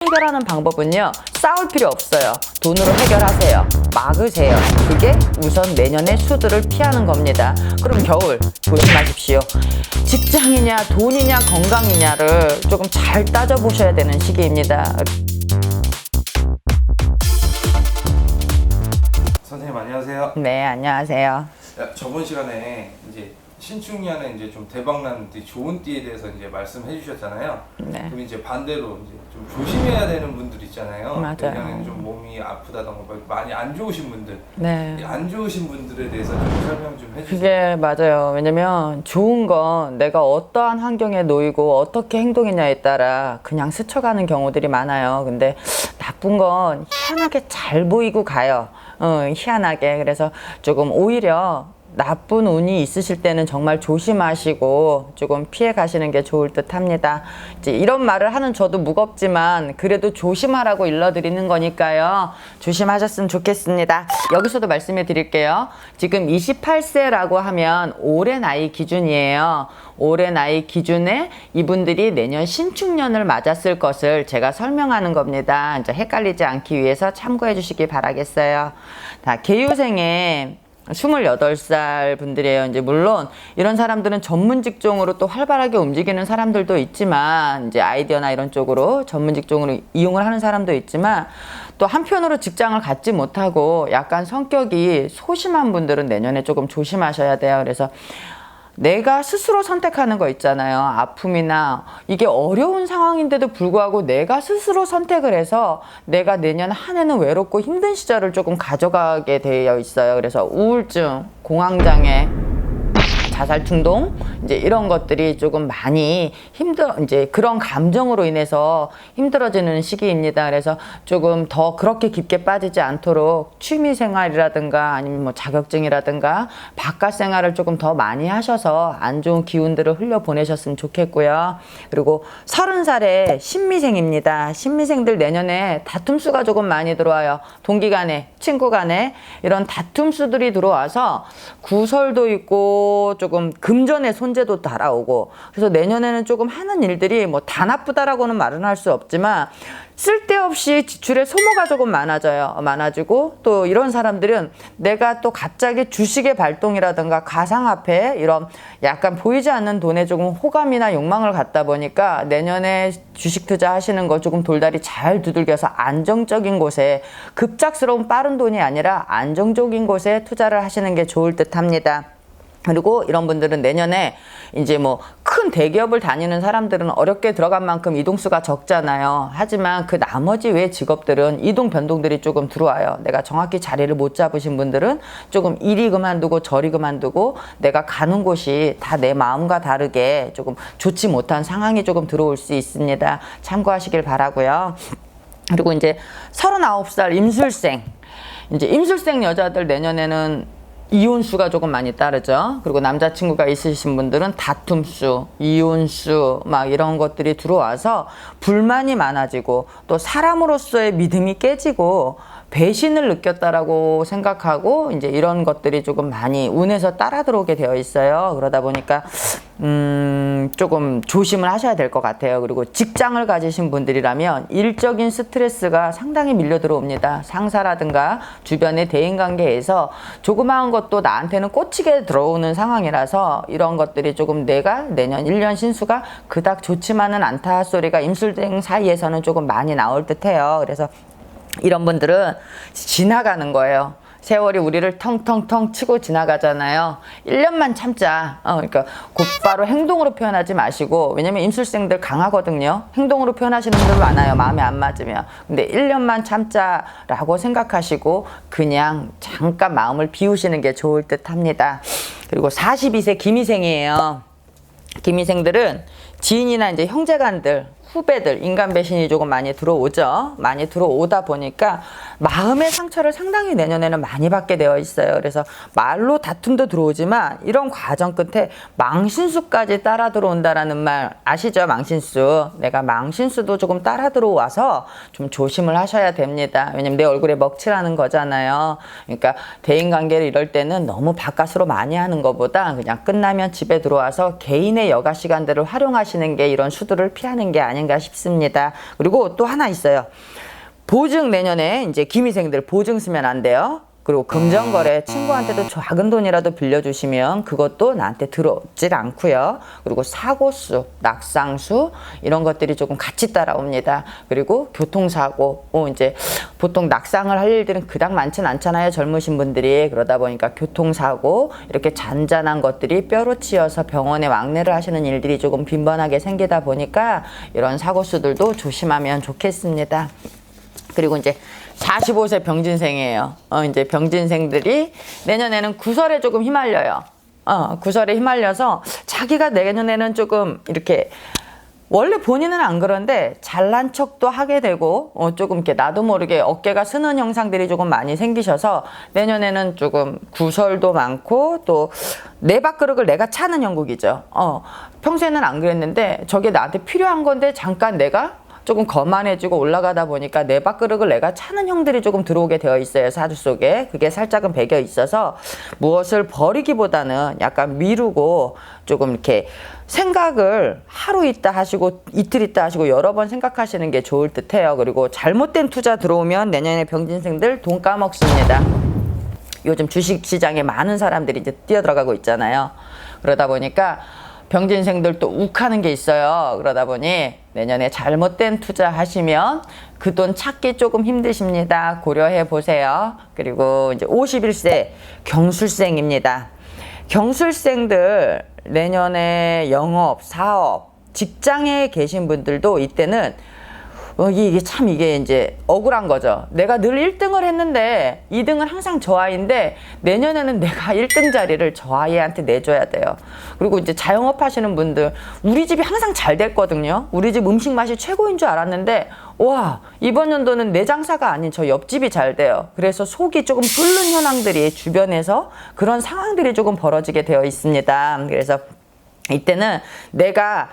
해결하는 방법은요, 싸울 필요 없어요. 돈으로 해결하세요. 막으세요. 그게 우선 내년의 수들을 피하는 겁니다. 그럼 겨울 조심하십시오. 직장이냐 돈이냐 건강이냐를 조금 잘 따져보셔야 되는 시기입니다. 선생님 안녕하세요. 네, 안녕하세요. 저번 시간에 이제 신축년에 이제 좀 대박나는 띠, 좋은 띠에 대해서 이제 말씀해 주셨잖아요. 네. 그럼 이제 반대로 이제 좀 조심해야 되는 분들 있잖아요. 맞아요. 내년에는 좀 몸이 아프다던가 많이 안 좋으신 분들. 네. 이 안 좋으신 분들에 대해서 좀 설명 좀 해주세요. 그게 맞아요. 왜냐면 좋은 건 내가 어떠한 환경에 놓이고 어떻게 행동했냐에 따라 그냥 스쳐가는 경우들이 많아요. 근데 나쁜 건 희한하게 잘 보이고 가요. 희한하게. 그래서 조금 오히려 나쁜 운이 있으실 때는 정말 조심하시고 조금 피해 가시는 게 좋을 듯 합니다. 이제 이런 말을 하는 저도 무겁지만 그래도 조심하라고 일러드리는 거니까요. 조심하셨으면 좋겠습니다. 여기서도 말씀해 드릴게요. 지금 28세라고 하면 올해 나이 기준이에요. 올해 나이 기준에 이분들이 내년 신축년을 맞았을 것을 제가 설명하는 겁니다. 이제 헷갈리지 않기 위해서 참고해 주시기 바라겠어요. 자, 계유생에 28살 분들이에요. 이제 물론 이런 사람들은 전문 직종으로 또 활발하게 움직이는 사람들도 있지만, 이제 아이디어나 이런 쪽으로 전문 직종으로 이용을 하는 사람도 있지만, 또 한편으로 직장을 갖지 못하고 약간 성격이 소심한 분들은 내년에 조금 조심하셔야 돼요. 그래서 내가 스스로 선택하는 거 있잖아요. 아픔이나 이게 어려운 상황인데도 불구하고 내가 스스로 선택을 해서 내가 내년 한 해는 외롭고 힘든 시절을 조금 가져가게 되어 있어요. 그래서 우울증, 공황장애, 자살 충동, 이제 이런 것들이 조금 많이 이제 그런 감정으로 인해서 힘들어지는 시기입니다. 그래서 조금 더 그렇게 깊게 빠지지 않도록 취미 생활이라든가 아니면 뭐 자격증이라든가 바깥 생활을 조금 더 많이 하셔서 안 좋은 기운들을 흘려 보내셨으면 좋겠고요. 그리고 30살에 신미생입니다. 신미생들 내년에 다툼 수가 조금 많이 들어와요. 동기 간에, 친구 간에 이런 다툼 수들이 들어와서 구설도 있고 조금 금전의 손재도 달아오고, 그래서 내년에는 조금 하는 일들이 뭐 다 나쁘다라고는 말은 할 수 없지만 쓸데없이 지출의 소모가 조금 많아지고, 또 이런 사람들은 내가 또 갑자기 주식의 발동이라든가 가상화폐 이런 약간 보이지 않는 돈에 조금 호감이나 욕망을 갖다 보니까 내년에 주식 투자하시는 거 조금 돌다리 잘 두들겨서 안정적인 곳에, 급작스러운 빠른 돈이 아니라 안정적인 곳에 투자를 하시는 게 좋을 듯 합니다. 그리고 이런 분들은 내년에 이제 뭐 큰 대기업을 다니는 사람들은 어렵게 들어간 만큼 이동수가 적잖아요. 하지만 그 나머지 외 직업들은 이동 변동들이 조금 들어와요. 내가 정확히 자리를 못 잡으신 분들은 조금 이리 그만두고 저리 그만두고 내가 가는 곳이 다 내 마음과 다르게 조금 좋지 못한 상황이 조금 들어올 수 있습니다. 참고하시길 바라고요. 그리고 이제 39살 임술생, 이제 임술생 여자들 내년에는 이혼수가 조금 많이 따르죠. 그리고 남자친구가 있으신 분들은 다툼수, 이혼수 막 이런 것들이 들어와서 불만이 많아지고 또 사람으로서의 믿음이 깨지고 배신을 느꼈다라고 생각하고 이제 이런 것들이 조금 많이 운에서 따라 들어오게 되어 있어요. 그러다 보니까 조금 조심을 하셔야 될 것 같아요. 그리고 직장을 가지신 분들이라면 일적인 스트레스가 상당히 밀려 들어옵니다. 상사라든가 주변의 대인관계에서 조그마한 것도 나한테는 꽂히게 들어오는 상황이라서 이런 것들이 조금 내가 내년 1년 신수가 그닥 좋지만은 않다 소리가 임술생 사이에서는 조금 많이 나올 듯해요. 그래서 이런 분들은 지나가는 거예요. 세월이 우리를 텅텅텅 치고 지나가잖아요. 1년만 참자. 그러니까 곧바로 행동으로 표현하지 마시고, 왜냐면 임술생들 강하거든요. 행동으로 표현하시는 분들 많아요. 마음에 안 맞으면. 근데 1년만 참자라고 생각하시고 그냥 잠깐 마음을 비우시는 게 좋을 듯 합니다. 그리고 42세 기미생이에요. 기미생들은 지인이나 이제 형제간들, 후배들, 인간 배신이 조금 많이 들어오죠. 많이 들어오다 보니까 마음의 상처를 상당히 내년에는 많이 받게 되어 있어요. 그래서 말로 다툼도 들어오지만 이런 과정 끝에 망신수까지 따라 들어온다라는 말 아시죠? 망신수. 내가 망신수도 조금 따라 들어와서 좀 조심을 하셔야 됩니다. 왜냐면 내 얼굴에 먹칠하는 거잖아요. 그러니까 대인관계를 이럴 때는 너무 바깥으로 많이 하는 것보다 그냥 끝나면 집에 들어와서 개인의 여가 시간들을 활용하시는 게 이런 수들을 피하는 게 아닐까 아닌가 싶습니다. 그리고 또 하나 있어요. 보증 내년에 이제 기미생들 보증 쓰면 안 돼요. 그리고 금전거래 친구한테도 작은 돈이라도 빌려주시면 그것도 나한테 들어오질 않고요. 그리고 사고수, 낙상수 이런 것들이 조금 같이 따라옵니다. 그리고 교통사고, 이제 보통 낙상을 할 일들은 그닥 많진 않잖아요. 젊으신 분들이. 그러다 보니까 교통사고 이렇게 잔잔한 것들이 뼈로 치여서 병원에 왕래를 하시는 일들이 조금 빈번하게 생기다 보니까 이런 사고수들도 조심하면 좋겠습니다. 그리고 이제 45세 병진생이에요. 이제 병진생들이 내년에는 구설에 조금 휘말려요. 구설에 휘말려서 자기가 내년에는 조금 이렇게 원래 본인은 안 그런데 잘난 척도 하게 되고 조금 이렇게 나도 모르게 어깨가 쓰는 형상들이 조금 많이 생기셔서 내년에는 조금 구설도 많고 또 내 밥그릇을 내가 차는 형국이죠. 평소에는 안 그랬는데 저게 나한테 필요한 건데 잠깐 내가 조금 거만해지고 올라가다 보니까 내 밥그릇을 내가 차는 형들이 조금 들어오게 되어 있어요. 사주 속에. 그게 살짝은 배겨 있어서 무엇을 버리기보다는 약간 미루고 조금 이렇게 생각을 하루 있다 하시고 이틀 있다 하시고 여러 번 생각하시는 게 좋을 듯해요. 그리고 잘못된 투자 들어오면 내년에 병진생들 돈 까먹습니다. 요즘 주식시장에 많은 사람들이 이제 뛰어들어가고 있잖아요. 그러다 보니까 병진생들 또 욱하는 게 있어요. 그러다 보니 내년에 잘못된 투자 하시면 그 돈 찾기 조금 힘드십니다. 고려해 보세요. 그리고 이제 51세 경술생입니다. 경술생들 내년에 영업, 사업, 직장에 계신 분들도 이때는 이게 이제 억울한 거죠. 내가 늘 1등을 했는데 2등은 항상 저 아이인데 내년에는 내가 1등 자리를 저 아이한테 내줘야 돼요. 그리고 이제 자영업 하시는 분들 우리 집이 항상 잘 됐거든요. 우리 집 음식 맛이 최고인 줄 알았는데 와 이번 연도는 내 장사가 아닌 저 옆집이 잘 돼요. 그래서 속이 조금 끓는 현황들이 주변에서 그런 상황들이 조금 벌어지게 되어 있습니다. 그래서 이때는 내가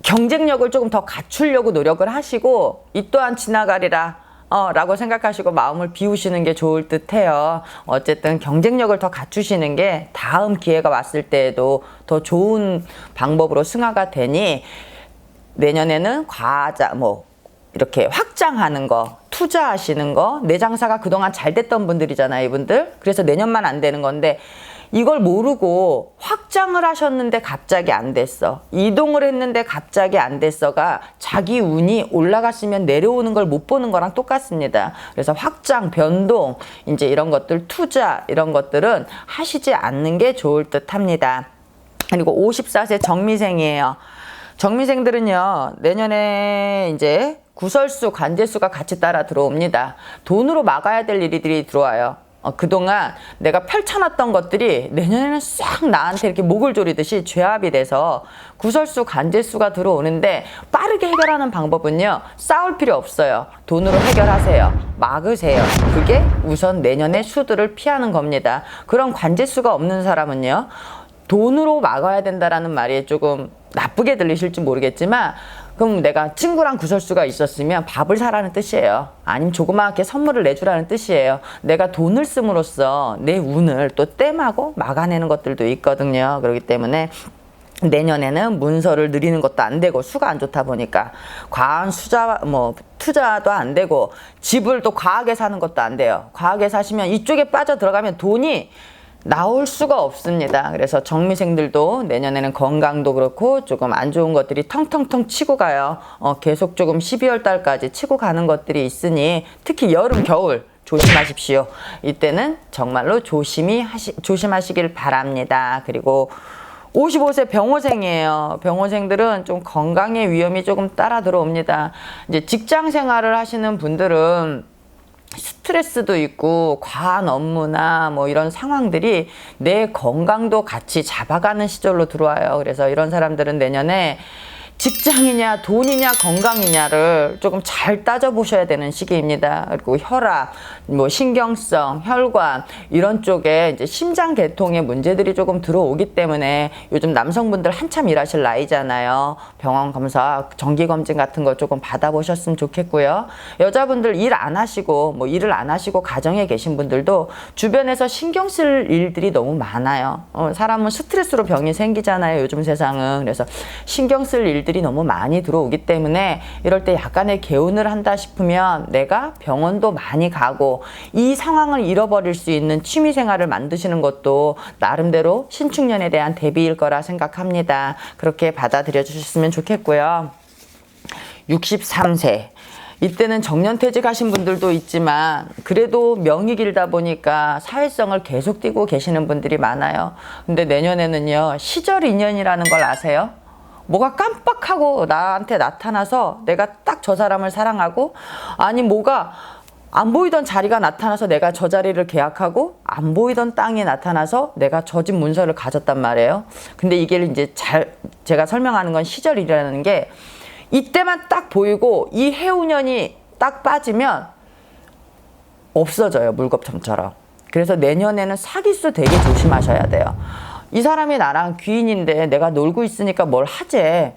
경쟁력을 조금 더 갖추려고 노력을 하시고 이 또한 지나가리라 라고 생각하시고 마음을 비우시는 게 좋을 듯 해요. 어쨌든 경쟁력을 더 갖추시는 게 다음 기회가 왔을 때에도 더 좋은 방법으로 승화가 되니 내년에는 이렇게 확장하는 거, 투자하시는 거, 내 장사가 그동안 잘 됐던 분들이잖아요, 이분들. 그래서 내년만 안 되는 건데 이걸 모르고 확장을 하셨는데 갑자기 안 됐어. 이동을 했는데 갑자기 안 됐어가 자기 운이 올라갔으면 내려오는 걸 못 보는 거랑 똑같습니다. 그래서 확장, 변동, 이제 이런 것들, 투자, 이런 것들은 하시지 않는 게 좋을 듯 합니다. 그리고 54세 정미생이에요. 정미생들은요, 내년에 이제 구설수, 관제수가 같이 따라 들어옵니다. 돈으로 막아야 될 일들이 들어와요. 그동안 내가 펼쳐놨던 것들이 내년에는 싹 나한테 이렇게 목을 조리듯이 죄압이 돼서 구설수, 관제수가 들어오는데 빠르게 해결하는 방법은요. 싸울 필요 없어요. 돈으로 해결하세요. 막으세요. 그게 우선 내년의 수들을 피하는 겁니다. 그런 관제수가 없는 사람은요. 돈으로 막아야 된다라는 말이 조금 나쁘게 들리실지 모르겠지만 그럼 내가 친구랑 구설수가 있었으면 밥을 사라는 뜻이에요. 아니면 조그맣게 선물을 내주라는 뜻이에요. 내가 돈을 씀으로써 내 운을 또 땜하고 막아내는 것들도 있거든요. 그렇기 때문에 내년에는 문서를 늘리는 것도 안 되고 수가 안 좋다 보니까 과한 투자도 안 되고 집을 또 과하게 사는 것도 안 돼요. 과하게 사시면 이쪽에 빠져 들어가면 돈이 나올 수가 없습니다. 그래서 정미생들도 내년에는 건강도 그렇고 조금 안 좋은 것들이 텅텅텅 치고 가요. 계속 조금 12월 달까지 치고 가는 것들이 있으니 특히 여름, 겨울 조심하십시오. 이때는 정말로 조심하시길 바랍니다. 그리고 55세 병호생이에요. 병호생들은 좀 건강의 위험이 조금 따라 들어옵니다. 이제 직장 생활을 하시는 분들은 스트레스도 있고 과한 업무나 이런 상황들이 내 건강도 같이 잡아가는 시절로 들어와요. 그래서 이런 사람들은 내년에 직장이냐 돈이냐 건강이냐를 조금 잘 따져보셔야 되는 시기입니다. 그리고 혈압, 신경성, 혈관 이런 쪽에 이제 심장 계통의 문제들이 조금 들어오기 때문에 요즘 남성분들 한참 일하실 나이잖아요. 병원 검사, 정기 검진 같은 거 조금 받아보셨으면 좋겠고요. 여자분들 일을 안 하시고 가정에 계신 분들도 주변에서 신경 쓸 일들이 너무 많아요. 사람은 스트레스로 병이 생기잖아요. 요즘 세상은. 그래서 신경 쓸 일들이 일들이 너무 많이 들어오기 때문에 이럴 때 약간의 개운을 한다 싶으면 내가 병원도 많이 가고 이 상황을 잃어버릴 수 있는 취미생활을 만드시는 것도 나름대로 신축년에 대한 대비일 거라 생각합니다. 그렇게 받아들여 주셨으면 좋겠고요. 63세. 이때는 정년퇴직하신 분들도 있지만 그래도 명이 길다 보니까 사회성을 계속 띠고 계시는 분들이 많아요. 근데 내년에는요, 시절 인연이라는 걸 아세요? 뭐가 깜빡하고 나한테 나타나서 내가 딱 저 사람을 사랑하고, 아니 뭐가 안 보이던 자리가 나타나서 내가 저 자리를 계약하고, 안 보이던 땅이 나타나서 내가 저 집 문서를 가졌단 말이에요. 근데 이게 이제 제가 설명하는 건 시절이라는 게 이때만 딱 보이고 이 해운년이 딱 빠지면 없어져요, 물겁청처럼. 그래서 내년에는 사기수 되게 조심하셔야 돼요. 이 사람이 나랑 귀인인데 내가 놀고 있으니까 뭘 하재.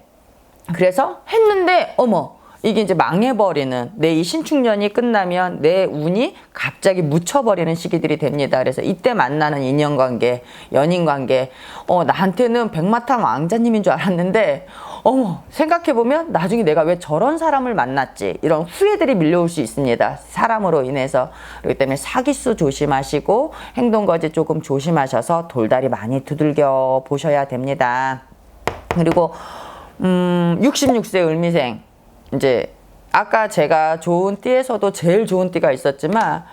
그래서 했는데 어머, 이게 이제 망해버리는, 내 이 신축년이 끝나면 내 운이 갑자기 묻혀버리는 시기들이 됩니다. 그래서 이때 만나는 인연관계, 연인관계, 나한테는 백마탄 왕자님인 줄 알았는데 어머, 생각해보면 나중에 내가 왜 저런 사람을 만났지, 이런 후회들이 밀려올 수 있습니다, 사람으로 인해서. 그렇기 때문에 사기수 조심하시고 행동거지 조금 조심하셔서 돌다리 많이 두들겨 보셔야 됩니다. 그리고 66세 을미생, 이제 아까 제가 좋은 띠에서도 제일 좋은 띠가 있었지만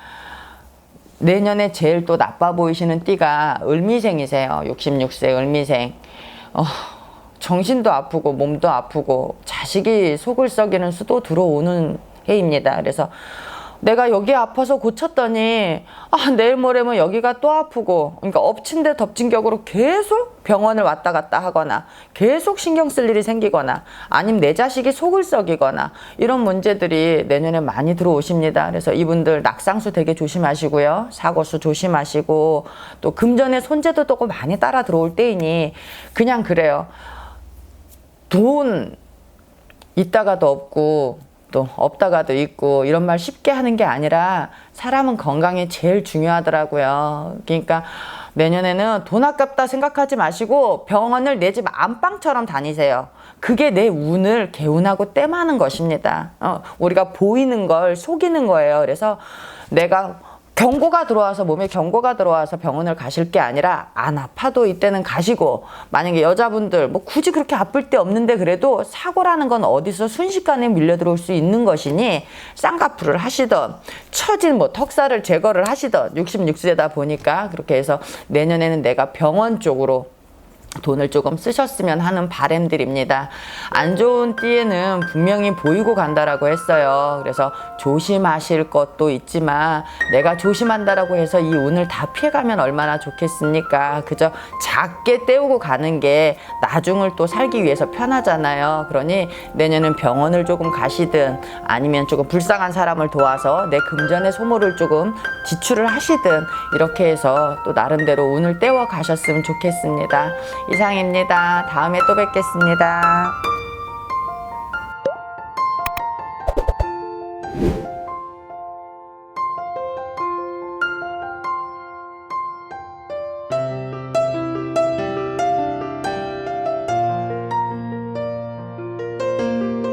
내년에 제일 또 나빠 보이시는 띠가 을미생이세요. 66세 을미생. 정신도 아프고 몸도 아프고 자식이 속을 썩이는 수도 들어오는 해입니다. 그래서 내가 여기 아파서 고쳤더니 내일 모레면 여기가 또 아프고, 그러니까 엎친 데 덮친 격으로 계속 병원을 왔다 갔다 하거나 계속 신경 쓸 일이 생기거나 아니면 내 자식이 속을 썩이거나 이런 문제들이 내년에 많이 들어오십니다. 그래서 이분들 낙상수 되게 조심하시고요, 사고수 조심하시고, 또 금전의 손재도 또 많이 따라 들어올 때이니 그냥 그래요. 돈 있다가도 없고 또 없다가도 있고 이런 말 쉽게 하는 게 아니라 사람은 건강이 제일 중요하더라고요. 그러니까 내년에는 돈 아깝다 생각하지 마시고 병원을 내 집 안방처럼 다니세요. 그게 내 운을 개운하고 땜하는 것입니다. 우리가 보이는 걸 속이는 거예요. 그래서 내가 경고가 들어와서, 몸에 경고가 들어와서 병원을 가실 게 아니라 안 아파도 이때는 가시고, 만약에 여자분들 뭐 굳이 그렇게 아플 데 없는데 그래도 사고라는 건 어디서 순식간에 밀려 들어올 수 있는 것이니 쌍꺼풀을 하시던 처진 뭐 턱살을 제거를 하시던, 66세다 보니까 그렇게 해서 내년에는 내가 병원 쪽으로 돈을 조금 쓰셨으면 하는 바람들입니다. 안 좋은 띠에는 분명히 보이고 간다라고 했어요. 그래서 조심하실 것도 있지만 내가 조심한다라고 해서 이 운을 다 피해가면 얼마나 좋겠습니까? 그저 작게 때우고 가는 게 나중을 또 살기 위해서 편하잖아요. 그러니 내년은 병원을 조금 가시든 아니면 조금 불쌍한 사람을 도와서 내 금전의 소모를 조금 지출을 하시든 이렇게 해서 또 나름대로 운을 떼워 가셨으면 좋겠습니다. 이상입니다. 다음에 또 뵙겠습니다.